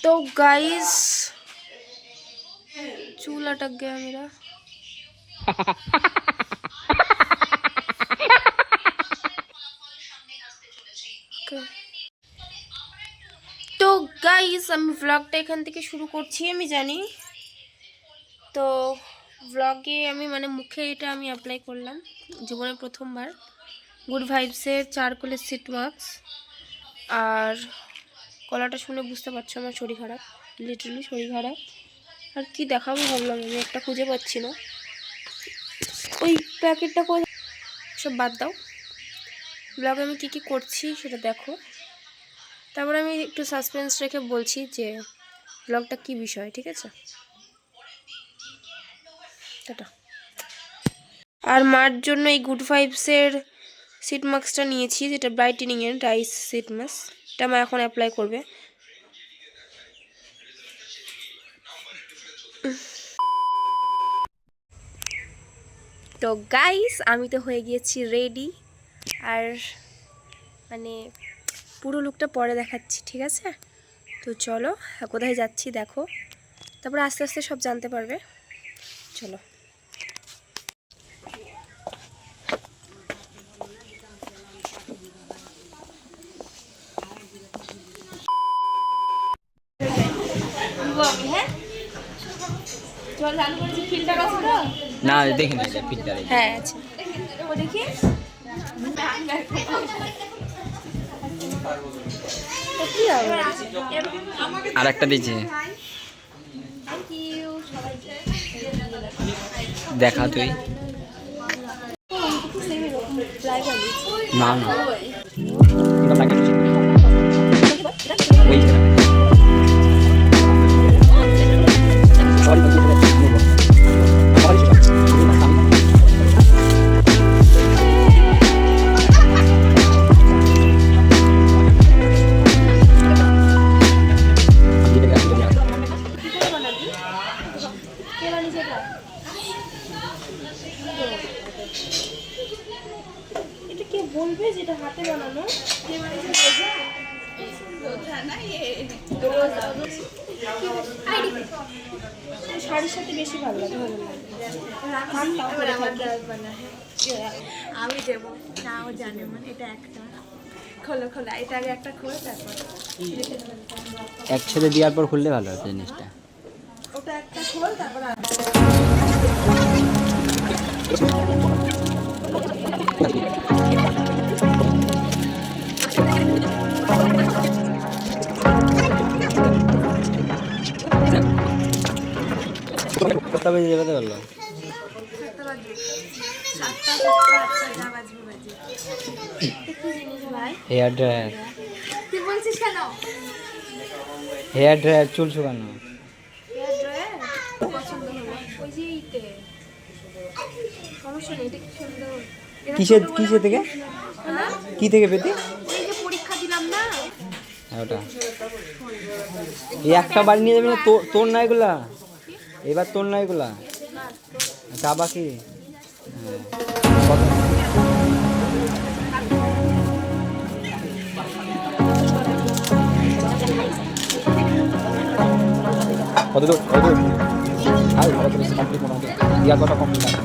तो गाइस चूल अटक गया मेरा। তো গাইস আমি ব্লগটা এখান থেকে শুরু করছি। আমি জানি তো ব্লগে আমি মানে মুখে এটা আমি অ্যাপ্লাই করলাম জীবনে প্রথমবার। গুড ভাইবসের চারকোলের সিট মাস্ক। আর গলাটা শুনে বুঝতে পারছো আমার শরীর খারাপ, লিটারালি শরীর খারাপ। আর কি দেখাবো ভাবলাম, আমি একটা খুঁজে পাচ্ছি না। ওই প্যাকেটটা করে সব বাদ দাও, ব্লগে আমি কী কী করছি সেটা দেখো। তারপর আমি একটু সাসপেন্স রেখে বলছি যে ব্লগটা কী বিষয়, ঠিক আছে? টাটা। আর মার জন্য এই গুড ভাইবসের সিট মাস্কটা নিয়েছি, যেটা ব্রাইটেনিংয়ের ডাইস সিট মাস্ক। এটা মা এখন অ্যাপ্লাই করবে। তো গাইস আমি তো হয়ে গিয়েছি রেডি। আর মানে পুরো লুকটা পরে দেখাচ্ছি, ঠিক আছে? তো চলো কোথায় যাচ্ছি দেখো, তারপর আস্তে আস্তে সব জানতে পারবে। চলো। না দেখি না ফিল্টার। হ্যাঁ আচ্ছা ও দেখি। আর একটা দিয়েছে, দেখা তুই। না না এটা কে বলবে যেটা হাতে বানানো? শাড়ির সাথে বেশি ভালো লাগে। আমি দেবো না, ও জানে মানে এটা একটা খোলো খোলা, এটা আগে একটা খোল তারপর একসাথে দেওয়ার পর খুললে ভালো হতো জিনিসটা। ওটা একটা খোল তারপর কত বেজে যাবে বললো? হেয়ার ড্রায়ার, তুই বলছিস কেন? হেয়ার ড্রায়ার, চুল শুকানো। কিসে কিসে থেকে কি থেকে পেতে? পরীক্ষা দিলাম না ওটা এই একটা বাড়ি নিয়ে যাবি না? তোর না এগুলা, এবার তোর না এগুলা চা বাকি। কত দূর কত দূর? আর ভালো করে কমপ্লিট মোটামুটি ইয়ার কথা কমপ্লিট আছে।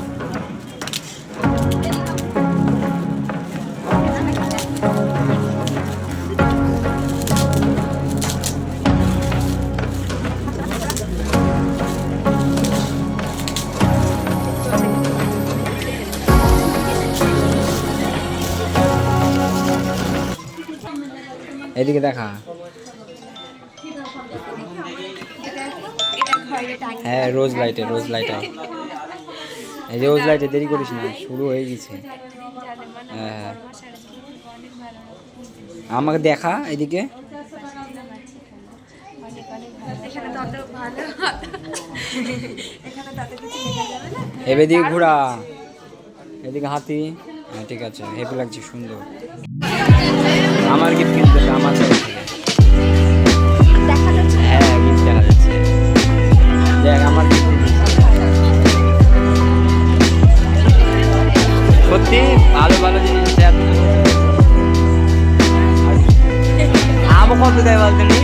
এদিকে দেখা। হ্যাঁ রোজ লাইটে, রোজ লাইটে, এই রোজ লাইটে দেরি করিস না, শুরু হয়ে গেছে। হ্যাঁ আমাকে দেখা এদিকে। এবার দিকে ঘোরা, এদিকে হাতি। হ্যাঁ ঠিক আছে, হেভি লাগছে, সুন্দর। আমার গিফট কিনতে আমার থেকে। হ্যাঁ গিফট দেখা যাচ্ছে, দেখ আমার সত্যি ভালো ভালো জিনিস। আমও কত দেয় বলতে নি?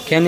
কেন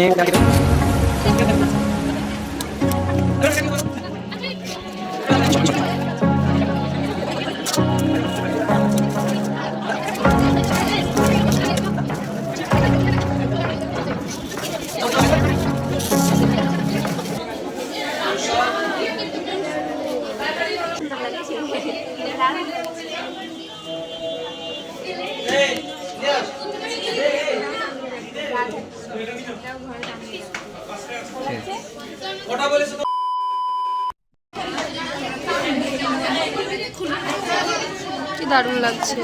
কি দারুণ লাগছে।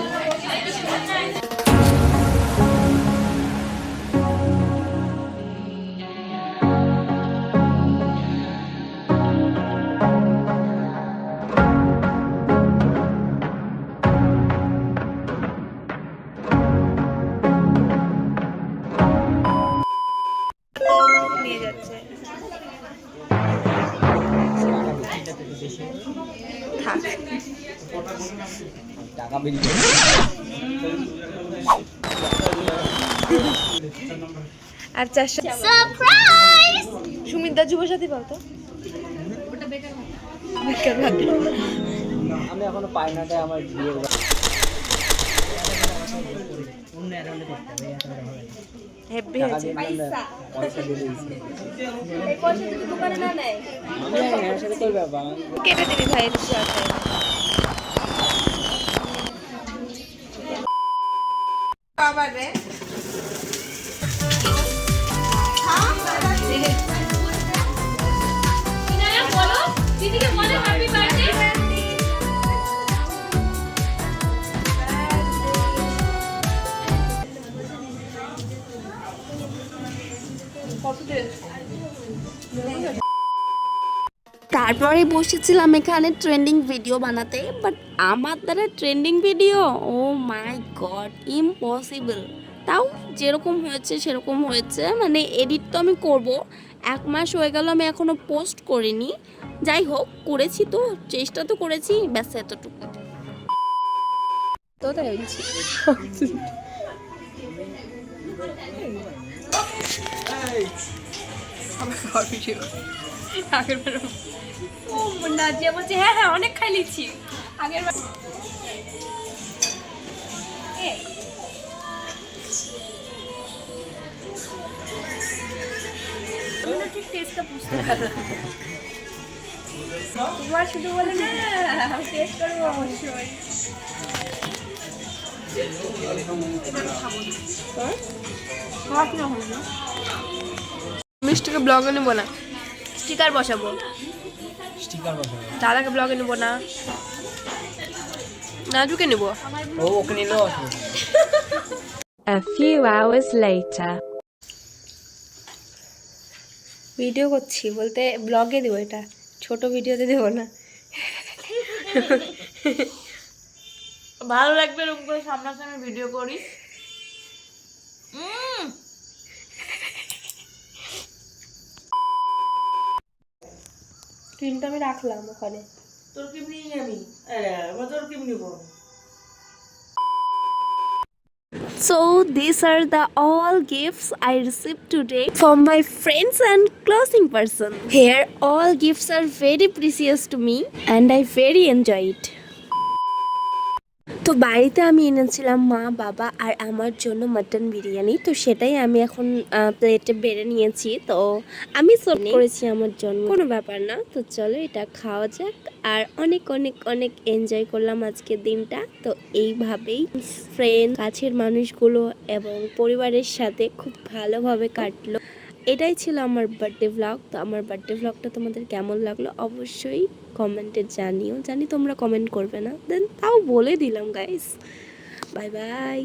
নিয়ে যাচ্ছে। থাক। টাকা বেরিয়ে আর 400 সারপ্রাইজ। সুমিতদা যুবসাথী পাও তো? ওটা বেকার ভাত। আমি এখনো পাই না, তাই আমার বিয়ের হেভি আছে। পয়সা দিয়ে দিয়েছি। এই পয়সা যদি দোকানে না নেয় আমি জানি না, এর সাথে কই ব্যাপার। কেটে দিবি ভাই কিছু আছে। আবার রে বলো দিদিকে বলো হ্যাপি বার্থডে। তারপরে বসেছিলাম এখানে ট্রেন্ডিং ভিডিও বানাতে, বাট আমার দ্বারা ট্রেন্ডিং ভিডিও, ও মাই গড, ইম্পসিবল। তাও যেরকম হয়েছে সেরকম হয়েছে, মানে এডিট তো আমি করব, 1 মাস হয়ে গেল আমি এখনো পোস্ট করিনি। যাই হোক, করেছি তো, চেষ্টা তো করেছি, ব্যাস এতটুকু। তো তাই বলছি ও নাজিয়া বলছে হ্যাঁ হ্যাঁ অনেক খাই লিচ্ছি আগের বার। ঠিক টেস্টটা বুঝতে পারো। তোমার শুধু বলে না টেস্ট করবো অবশ্যই। মিষ্টিকে ব্লগে নেবো না, স্টিকার বসাবো। স্টিকার বসাবো। দাদাকে ব্লগে নেবো না, নাজুকে নেবো। ও ওকে নিলেও অসুবিধা নেই। A few hours later. Video করছি বলতে ব্লগে দেবো, এটা ছোট ভিডিওতে দেবো না। ভালো লাগবে এরকম করে সামনাসামনি ভিডিও করি। ক্রিমটা আমি রাখলাম ওখানে। তোর কি নিয়ে আমি তোর কি নিব? So these are the all gifts I received today from my friends and closing person. Here all gifts are very precious to me and I very enjoy it. তো বাড়িতে আমি এনেছিলাম মা বাবা আর আমার জন্য মাটন বিরিয়ানি, তো সেটাই আমি এখন প্লেটে বেড়ে নিয়েছি। তো আমি সব করেছি আমার জন্য, কোনো ব্যাপার না। তো চলো এটা খাওয়া যাক, আর অনেক অনেক অনেক এনজয় করলাম আজকের দিনটা। তো এইভাবেই ফ্রেন্ড, কাছের মানুষগুলো এবং পরিবারের সাথে খুব ভালোভাবে কাটলো। এটাই ছিল আমার বার্থডে ভ্লগ। তো আমার বার্থডে ভ্লগটা তোমাদের কেমন লাগলো অবশ্যই কমেন্টে জানিও। জানি তোমরা কমেন্ট করবে না, দেন তাও বলে দিলাম গাইস। Bye bye.